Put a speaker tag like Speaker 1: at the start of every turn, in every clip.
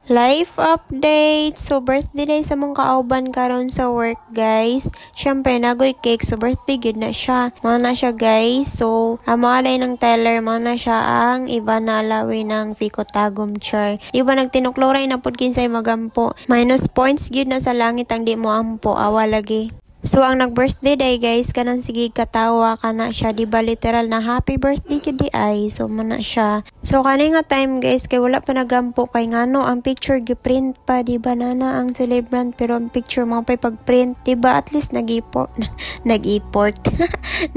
Speaker 1: Life update! So, birthday day sa mong kauban karon sa work, guys. Syempre, nagoy cake. So, birthday good na siya. Mana siya, guys. So, amalay ng teller, mana siya ang iba na alawi ng Fico Tagum char. Iba nagtinukloray na pud kinsay magampo. Minus points good na sa langit ang di mo ampo. Awa lagi. So, ang nag-birthday day, guys, kanang sige katawa ka na siya. Diba, literal na happy birthday ka di ay. So, mana siya. So, kanay nga time, guys, kay wala pa nagampo kay ngano, ang picture giprint pa, diba, nana ang celebrant, pero ang picture mo pa pag-print, diba, at least nag-import.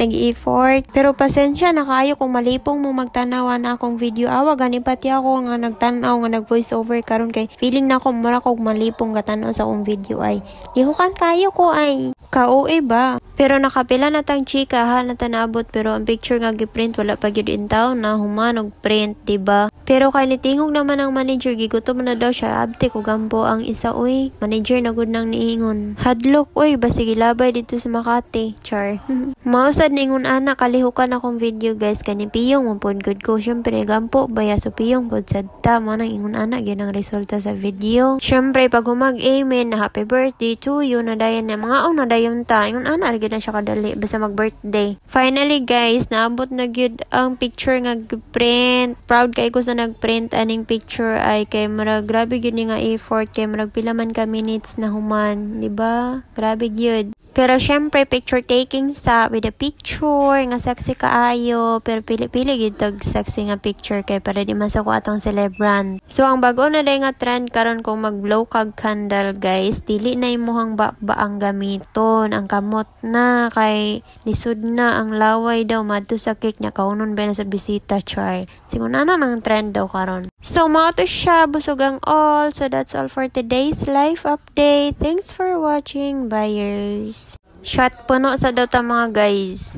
Speaker 1: Nag-effort. Pero pasensya na kayo kung malipong mo magtanawa na akong video. Awa, gani pati ako nga nagtanaw, nga nag-voice over karon kay feeling na ako mura kong malipong gatanaw sa akong video ay. Lihukan kayo ko ay. Kaue ba? Pero nakapila na tang chika ha na tanabot pero ang picture nga giprint wala pa gyud intaw na humanog print, diba? Pero kay nitingog naman ang manager gigutom na daw siya abte ko gampo ang isa uy. Manager na gud nang niingon. Hadlok uy basig ilabay dito sa Makati. Char. Mausad ningon ana kalihukan akong video guys kani piyong mo pod good ko syempre gampo baya so piyong pod sadta mo nang ingon ana gyud ang resulta sa video. Syempre pag humag-amen na happy birthday to you na dayon na mga na dayon ta ingon ana ra na siya kadali basta mag-birthday. Finally guys, naabot na gyud ang picture nga print. Proud kay ko sa nag-print aning picture ay kay marag grabe gyud ni nga effort kay marag pila man ka minutes na human, di ba? Grabe gyud. Pero syempre picture taking sa with a picture nga sexy kaayo pero pili-pili gyud tag sexy nga picture kay para di man sa ko atong celebrant. So ang bago na day nga trend karon kung mag-blow kag candle guys, dili na imuhang ba ang gamiton, ang kamot na kay lisod na ang laway daw madto sa cake nya kaunon ba na sa bisita char. Siguna na nang trend daw karon. So mao to siya busog ang all. So that's all for today's life update. Thanks for watching, buyers. Shot puno sa daw ta mga guys.